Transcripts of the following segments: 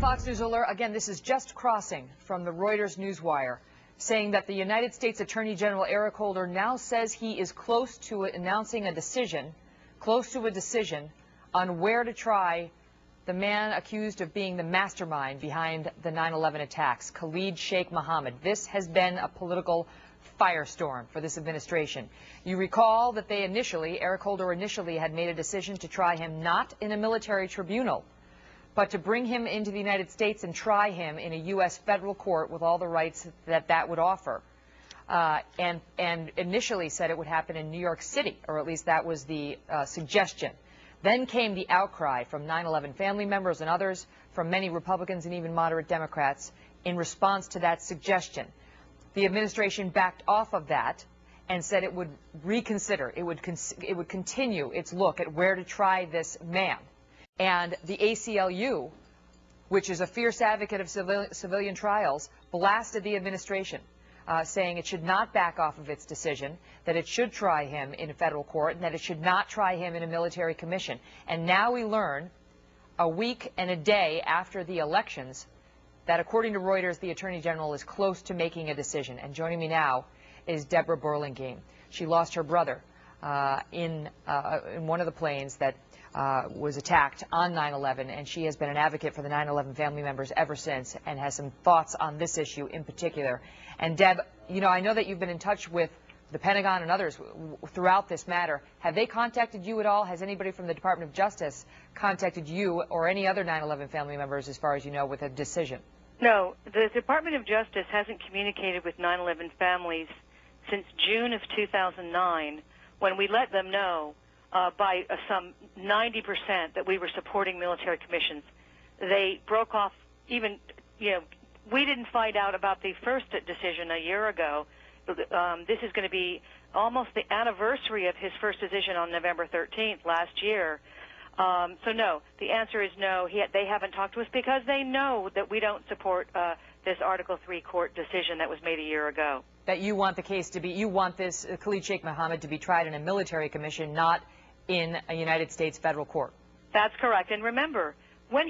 Fox News alert. Again, this is just crossing from the Reuters newswire, saying that the United States Attorney General Eric Holder now says he is close to announcing a decision, on where to try the man accused of being the mastermind behind the 9/11 attacks, Khalid Sheikh Mohammed. This has been a political firestorm for this administration. You recall that Eric Holder initially had made a decision to try him not in a military tribunal, but to bring him into the United States and try him in a U.S. federal court with all the rights that would offer. And initially said it would happen in New York City, or at least that was the suggestion. Then came the outcry from 9/11 family members and others, from many Republicans and even moderate Democrats, in response to that suggestion. The administration backed off of that and said it would reconsider, it would continue its look at where to try this man. And the ACLU, which is a fierce advocate of civilian trials, blasted the administration, saying it should not back off of its decision, that it should try him in a federal court, and that it should not try him in a military commission. And now we learn, a week and a day after the elections, that according to Reuters, the Attorney General is close to making a decision. And joining me now is Debra Burlingame. She lost her brother in one of the planes that was attacked on 9/11, and she has been an advocate for the 9/11 family members ever since, and has some thoughts on this issue in particular. And Deb, you know, I know that you've been in touch with the Pentagon and others throughout this matter. Have they contacted you at all? Has anybody from the Department of Justice contacted you or any other 9/11 family members, as far as you know, with a decision? No, the Department of Justice hasn't communicated with 9/11 families since June of 2009, when we let them know by some 90% that we were supporting military commissions. They broke off even, we didn't find out about the first decision a year ago. This is going to be almost the anniversary of his first decision on November 13th last year. So no, the answer is no. They haven't talked to us because they know that we don't support this Article 3 court decision that was made a year ago. That you want the case to be, you want this Khalid Sheikh Mohammed to be tried in a military commission, not in a United States federal court. That's correct. And remember, when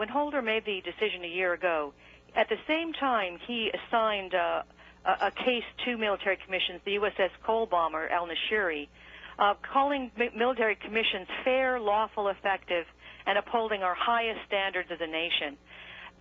Holder made the decision a year ago, at the same time he assigned a case to military commissions, the USS Cole bomber, al-Nashiri, calling military commissions fair, lawful, effective, and upholding our highest standards as a nation.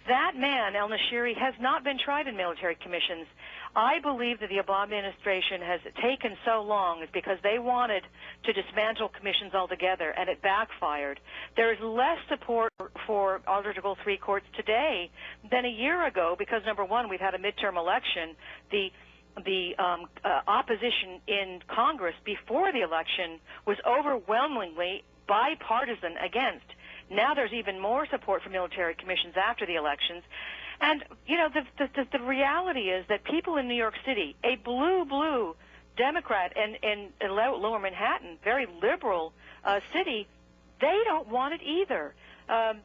That man, al-Nashiri, has not been tried in military commissions. I believe that the Obama administration has taken so long is because they wanted to dismantle commissions altogether, and it backfired. There is less support for Article 3 courts today than a year ago because, number one, we've had a midterm election. The opposition in Congress before the election was overwhelmingly bipartisan against. Now there's even more support for military commissions after the elections. And, the reality is that people in New York City, a blue Democrat in Lower Manhattan, very liberal city, they don't want it either.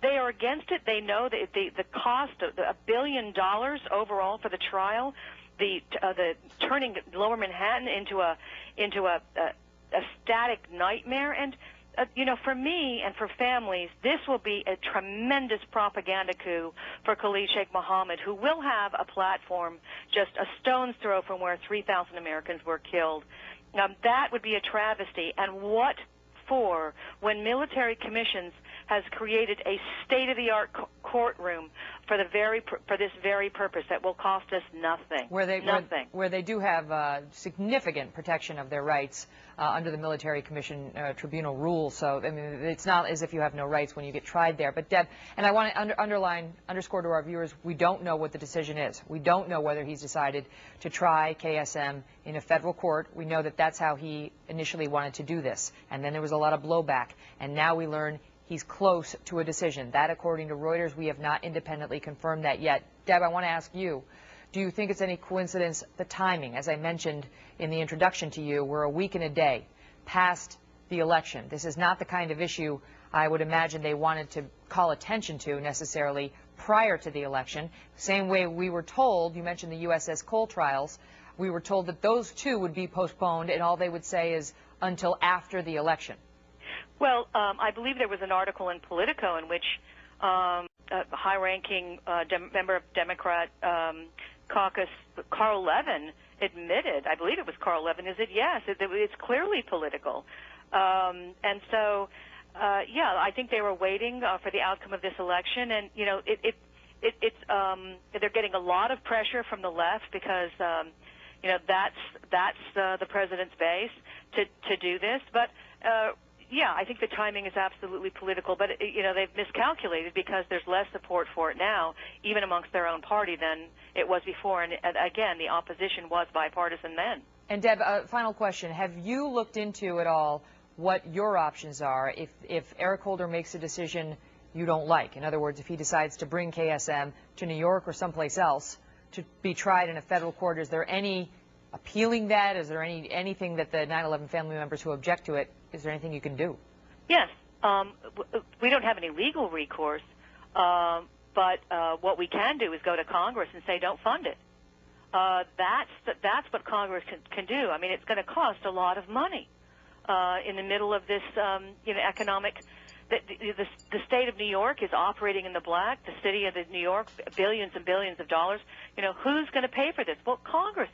They are against it. They know that the cost of $1 billion overall for the trial, the turning Lower Manhattan into a static nightmare. And for me and for families, this will be a tremendous propaganda coup for Khalid Sheikh Mohammed, who will have a platform just a stone's throw from where 3,000 Americans were killed. That would be a travesty. And what for, when military commissions has created a state-of-the-art courtroom for this very purpose that will cost us nothing. Where they do have significant protection of their rights under the military commission tribunal rules. So I mean, it's not as if you have no rights when you get tried there. But Deb, and I want to underscore to our viewers, we don't know what the decision is. We don't know whether he's decided to try KSM in a federal court. We know that that's how he initially wanted to do this, and then there was a lot of blowback, and now we learn he's close to a decision. That, according to Reuters, we have not independently confirmed that yet. Deb, I want to ask you, do you think it's any coincidence, the timing? As I mentioned in the introduction to you, we're a week and a day past the election. This is not the kind of issue I would imagine they wanted to call attention to necessarily prior to the election. Same way we were told, you mentioned the USS Cole trials, we were told that those too would be postponed, and all they would say is until after the election. Well, I believe there was an article in Politico in which a high-ranking member of Democrat caucus, Carl Levin, admitted, I believe it was Carl Levin, is it? Yes, it's clearly political. And so, yeah, I think they were waiting for the outcome of this election, and you know, they're getting a lot of pressure from the left because you know that's the president's base to do this. But yeah, I think the timing is absolutely political. But you know, they've miscalculated because there's less support for it now, even amongst their own party, than it was before. And again, the opposition was bipartisan then. And Deb, final question: have you looked into at all what your options are if Eric Holder makes a decision you don't like? In other words, if he decides to bring KSM to New York or someplace else to be tried in a federal court, is there any appealing that? Is there anything that the 9/11 family members who object to it, is there anything you can do? Yes. We don't have any legal recourse, but what we can do is go to Congress and say, don't fund it. That's what Congress can do. I mean, it's going to cost a lot of money in the middle of this, you know, economic. The state of New York is operating in the black. The city of New York, billions and billions of dollars. You know, who's going to pay for this? Well, Congress,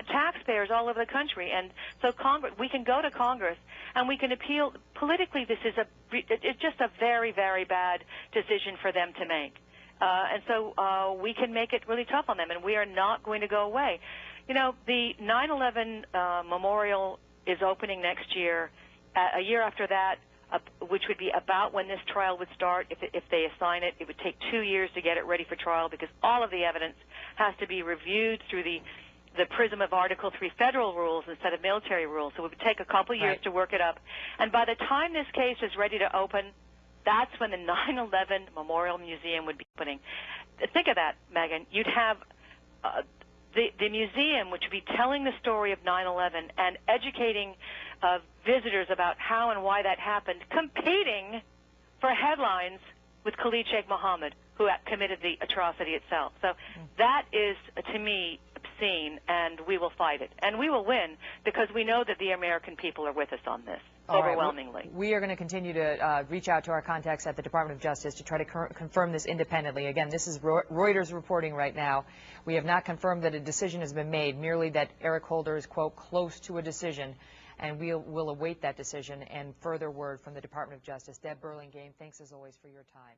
taxpayers all over the country. And so Congress, we can go to Congress and we can appeal. Politically, this is it's just a very, very bad decision for them to make. And so we can make it really tough on them, and we are not going to go away. You know, the 9/11 memorial is opening next year. A year after that, which would be about when this trial would start, if they assign it, it would take 2 years to get it ready for trial because all of the evidence has to be reviewed through the prism of Article 3 federal rules instead of military rules. So it would take a couple years to work it up. And by the time this case is ready to open, that's when the 9/11 Memorial Museum would be opening. Think of that, Megan. You'd have the museum, which would be telling the story of 9/11 and educating visitors about how and why that happened, competing for headlines with Khalid Sheikh Mohammed, who committed the atrocity itself. So that is, to me, obscene, and we will fight it. And we will win because we know that the American people are with us on this, overwhelmingly. Right. We are going to continue to reach out to our contacts at the Department of Justice to try to confirm this independently. Again, this is Reuters reporting right now. We have not confirmed that a decision has been made, merely that Eric Holder is, quote, close to a decision. And we'll await that decision and further word from the Department of Justice. Deb Burlingame, thanks as always for your time.